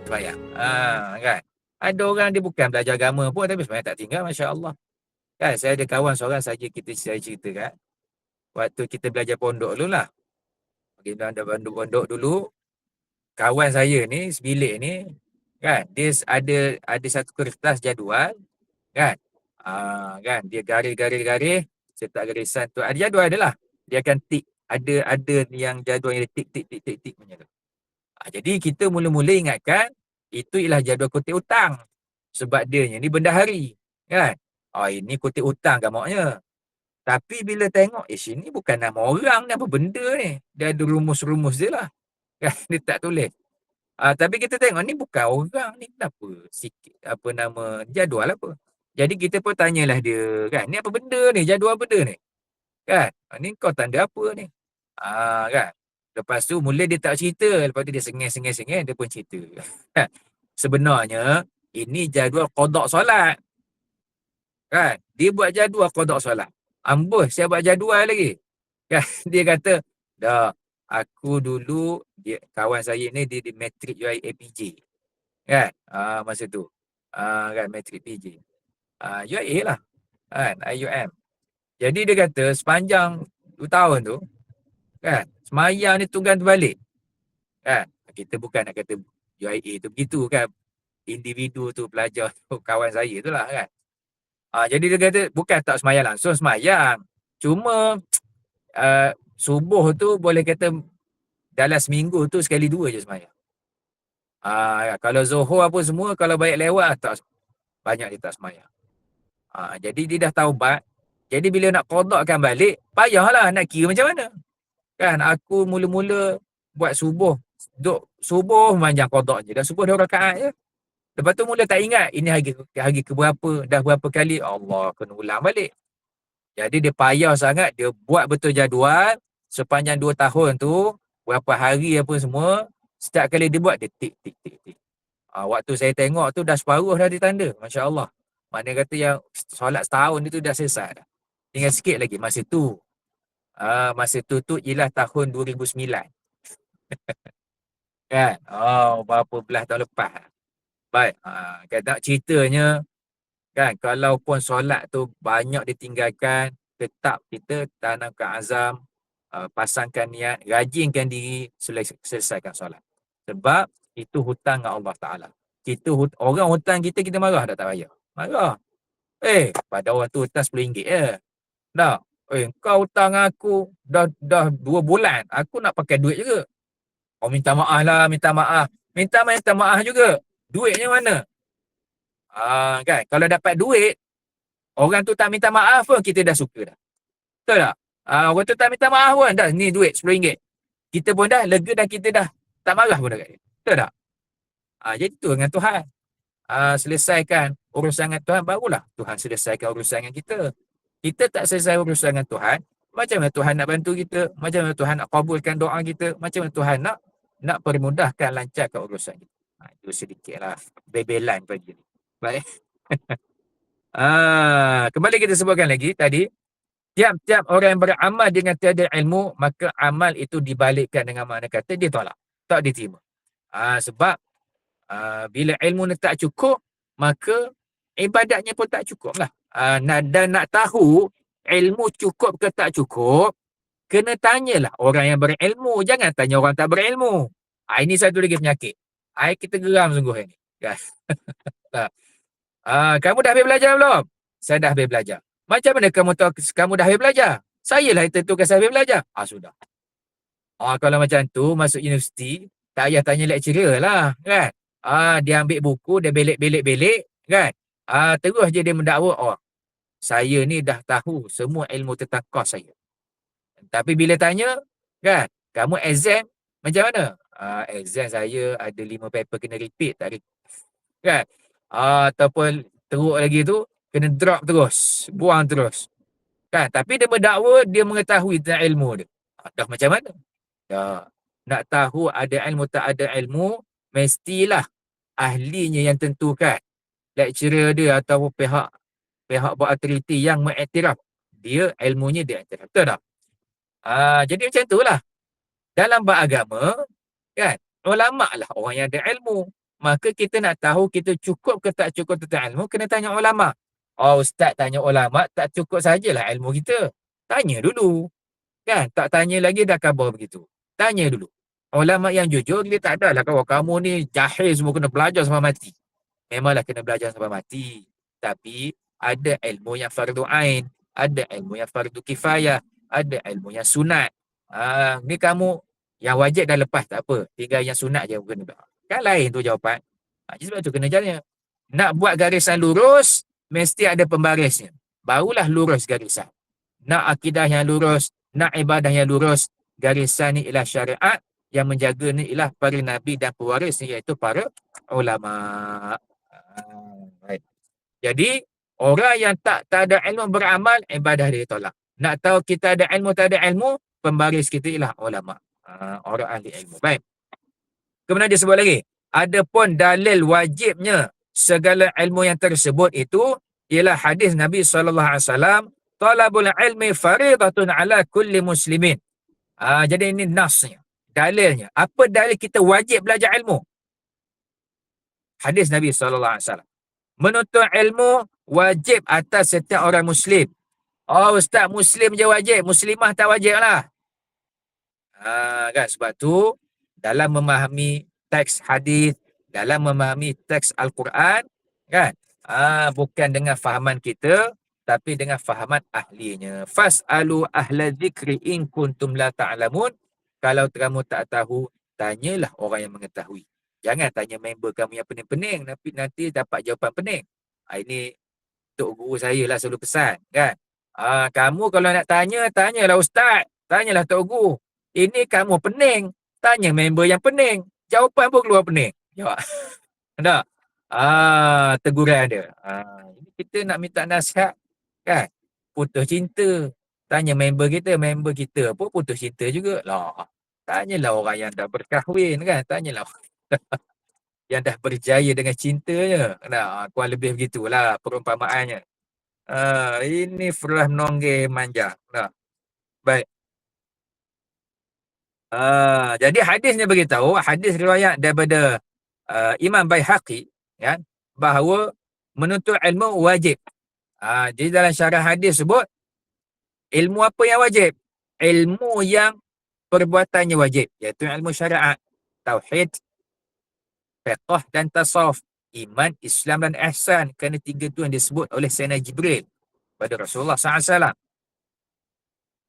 sembahyang. Kan. Ada orang dia bukan belajar agama pun tapi sembahyang tak tinggal, masya-Allah. Kan saya ada kawan seorang saja saya cerita kan. Waktu kita belajar pondok dululah. Kita ada pondok dulu, kawan saya ni sebilik ni kan, dia ada satu kertas jadual kan. Kan dia garis-garis serta garisan tu ada jadual adalah. Dia akan tik ada yang jadual yang tik tik tik tik tik punya tu. Jadi kita mula-mula ingatkan itu ialah jadual kutip hutang. Sebab dia ni bendahari kan. Ini kutip hutang gamaknya. Tapi bila tengok, sini bukan nama orang ni, apa benda ni. Dia ada rumus-rumus dia lah. Kan, dia tak tulis. Tapi kita tengok ni bukan orang ni, kenapa sikit apa nama jadual apa. Jadi kita pun tanyalah dia kan, ni apa benda ni, jadual benda ni. Kan, ni kau tanda apa ni. Kan. Lepas tu mula dia tak cerita, lepas tu dia sengih-sengih dia pun cerita. Sebenarnya ini jadual qada solat. Kan, dia buat jadual qada solat. Amboi, saya buat jadual lagi. Kan, dia kata, dah aku dulu kawan saya ni dia di matrik UiA-PJ. Kan? Masa tu. Kan matrik PJ. UiA lah. Kan, IUM. Jadi dia kata sepanjang 2 tahun tu, kan, semayang ni tunggang terbalik. Kan? Kita bukan nak kata UiA tu begitu kan. Individu tu, pelajar tu, kawan saya tu lah kan. Jadi dia kata bukan tak semayang langsung, semayang. Cuma subuh tu boleh kata dalam seminggu tu sekali 2 je semayang. Kalau Zohor apa semua, kalau baik lewat tak banyak dia tak semayang. Jadi dia dah taubat. Jadi bila nak qadakkan balik, payahlah nak kira macam mana. Kan aku mula-mula buat subuh, duk subuh panjang qadak je. Dah subuh 2 rakaat je. Lepas tu mula tak ingat ini hari ke berapa, dah berapa kali, Allah kena ulang balik. Jadi dia payah sangat, dia buat betul jadual sepanjang 2 tahun tu, berapa hari apa semua, setiap kali dia buat dia tik tik tik tik. Waktu saya tengok tu dah separuh dah ditanda, masya-Allah. Mana kata yang solat setahun itu dah selesai dah. Tinggal sikit lagi masa tu. Masa tu ialah tahun 2009. Kan? Berapa belas tahun lepas. Baik, kata ceritanya kan, kalau pun solat tu banyak ditinggalkan, tetap kita tanamkan azam, pasangkan niat, rajinkan diri, selesaikan solat. Sebab itu hutang dengan Allah Ta'ala. Orang hutang kita marah tak bayar? Marah. Pada orang tu hutang RM10 je. Dah. Kau hutang aku dah 2 bulan. Aku nak pakai duit juga. Minta maaf lah, minta maaf. Minta maaf juga. Duitnya mana? Kan? Kalau dapat duit, orang tu tak minta maaf pun kita dah suka dah. Betul tak? Orang tu tak minta maaf pun. Dah, ni duit RM10. Kita pun dah lega dan kita dah tak marah pun dekat dia. Betul tak? Jadi tu dengan Tuhan. Selesaikan urusan dengan Tuhan, barulah Tuhan selesaikan urusan dengan kita. Kita tak selesai urusan dengan Tuhan, macam mana Tuhan nak bantu kita? Macam mana Tuhan nak kabulkan doa kita? Macam mana Tuhan nak permudahkan, lancarkan urusan kita? Itu sedikitlah bebelan pagi ni. Baik. Kembali kita sebutkan lagi tadi, tiap-tiap orang yang beramal dengan tiada ilmu, maka amal itu dibalikkan dengan makna kata dia tolak, tak diterima. Sebab bila ilmu ni tak cukup, maka ibadatnya pun tak cukup lah. Dan nak tahu ilmu cukup ke tak cukup, kena tanyalah orang yang berilmu. Jangan tanya orang tak berilmu. Ini satu lagi penyakit. Kita geram sungguh ini. Kamu dah habis belajar belum? Saya dah habis belajar. Macam mana kamu tahu kamu dah habis belajar? Saya lah yang tentukan saya habis belajar. Sudah. Kalau macam tu, masuk universiti, tak payah tanya lecturer lah. Kan? Dia ambil buku, dia belik-belik-belik. Kan? Terus je dia mendakwa, saya ni dah tahu semua ilmu tentang kos saya. Tapi bila tanya, kan, kamu exam macam mana? Exam saya ada 5 paper kena repeat tak? Kan? Ataupun teruk lagi tu, kena drop terus, buang terus. Kan? Tapi dia mendakwa dia mengetahui tentang ilmu dia. Dah macam mana? Nak tahu ada ilmu tak ada ilmu, mestilah ahlinya yang tentukan. Lecturer dia atau pihak buat authority yang mengiktiraf dia ilmunya dia iktiraf. Betul tak? Jadi macam itulah. Dalam beragama, kan, ulama lah orang yang ada ilmu. Maka kita nak tahu kita cukup ke tak cukup tentang ilmu, kena tanya ulama. Oh, ustaz tanya ulama, tak cukup sajalah ilmu kita. Tanya dulu. Kan? Tak tanya lagi dah khabar begitu. Tanya dulu. Ulama yang jujur, dia tak adalah kalau kamu ni jahil semua kena belajar sampai mati. Memanglah kena belajar sampai mati. Tapi ada ilmu yang fardu ain, ada ilmu yang fardu kifayah, ada ilmu yang sunat. Ni kamu yang wajib dah lepas tak apa. Tinggal yang sunat je kena. Kan lain tu jawapan. Jadi sebab tu kena jalan. Nak buat garisan lurus, mesti ada pembarisnya. Barulah lurus garisan. Nak akidah yang lurus, nak ibadah yang lurus, garisan ni ialah syariat, yang menjaga ni ialah para nabi dan pewaris ni, iaitu para ulama. Right. Jadi orang yang tak ada ilmu beramal, ibadah dia tolak. Nak tahu kita ada ilmu tak ada ilmu, pembaris kita ialah ulama, orang ahli ilmu. Baik. Kemudian dia sebut lagi, adapun dalil wajibnya segala ilmu yang tersebut itu ialah hadis Nabi SAW, talabul ilmi faridatun ala kulli muslimin. Jadi ini nasnya, dalilnya. Apa dalil kita wajib belajar ilmu? Hadis Nabi SAW. Menuntut ilmu wajib atas setiap orang Muslim. Oh Ustaz, Muslim je wajib, Muslimah tak wajib lah. Kan? Sebab tu dalam memahami teks hadis, dalam memahami teks Al-Quran, kan? Bukan dengan fahaman kita, tapi dengan fahaman ahlinya. Fas'alu ahla dzikri in kuntum la ta'lamun. Kalau kamu tak tahu, tanyalah orang yang mengetahui. Jangan tanya member kamu yang pening-pening, tapi nanti dapat jawapan pening. Ini Tok Guru saya lah selalu pesan, kan? Kamu kalau nak tanya, tanyalah Ustaz, tanyalah Tok Guru. Ini kamu pening, tanya member yang pening. Jawapan pun keluar pening. Jawab. Tak? Teguran dia. Ini kita nak minta nasihat, kan? Putus cinta. Tanya member kita pun putus cinta juga. Lah. Tanyalah orang yang dah berkahwin, kan? Tanyalah yang dah berjaya dengan cintanya. Nah, kurang lebih begitulah perumpamaannya. Ini Frah Nongge manja. Nah. Baik. Jadi hadisnya beritahu, hadis riwayat daripada Imam Baihaqi, kan, bahawa menuntut ilmu wajib. Jadi dalam syarah hadis sebut, ilmu apa yang wajib? Ilmu yang perbuatannya wajib, iaitu ilmu syariat, tauhid, fiqh dan tasawuf, iman, Islam dan ihsan. Kerana tiga tu yang disebut oleh Sayyidina Jibril pada Rasulullah SAW.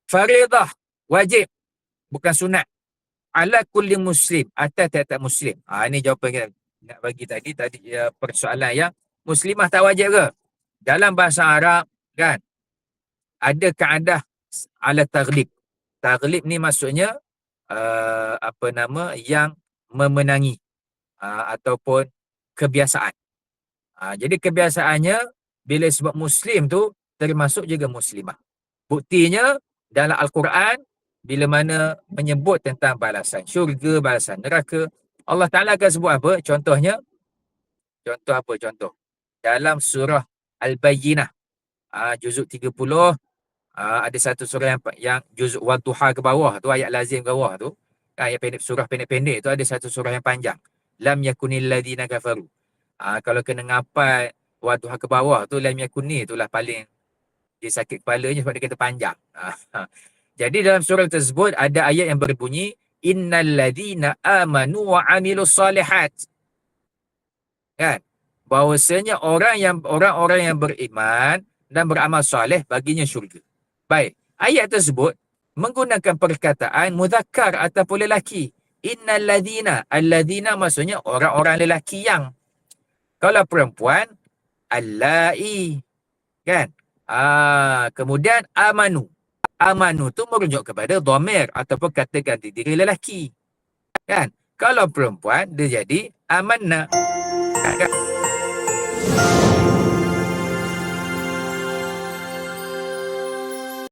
Faridah, wajib, bukan sunat. Ala kulli muslim, atas tiap-tiap muslim. Ini jawapan kita nak bagi tadi persoalan yang muslimah tak wajib ke? Dalam bahasa Arab, kan, ada kaedah ala taghlib. Taghlib ni maksudnya yang memenangi, ataupun kebiasaan. Jadi kebiasaannya bila sebab muslim tu termasuk juga muslimah. Buktinya dalam Al-Quran, bila mana menyebut tentang balasan syurga, balasan neraka, Allah Ta'ala akan sebut apa? Contohnya, contoh? Dalam surah Al-Bayyinah, juzuk 30, ada satu surah yang juzuk Wadduha ke bawah tu, ayat lazim ke bawah tu, yang pendek, surah pendek-pendek tu, ada satu surah yang panjang. Lam yakunil ladina kafaru. Kalau kena ngapal Wadduha ke bawah tu, lam yakuni itulah paling dia sakit kepalanya sebab dia kata panjang. Jadi dalam surah tersebut ada ayat yang berbunyi, innal ladina amanu wa amilus solihat. Kan? Bahawasanya orang-orang yang beriman dan beramal soleh baginya syurga. Baik, ayat tersebut menggunakan perkataan muzakkar ataupun lelaki. Innal ladina, alladina maksudnya orang-orang lelaki yang. Kalau perempuan, allai. Kan? Kemudian amanu. Amanu tu merujuk kepada dhamir ataupun kata ganti diri lelaki. Kan? Kalau perempuan, dia jadi amanna. Kan?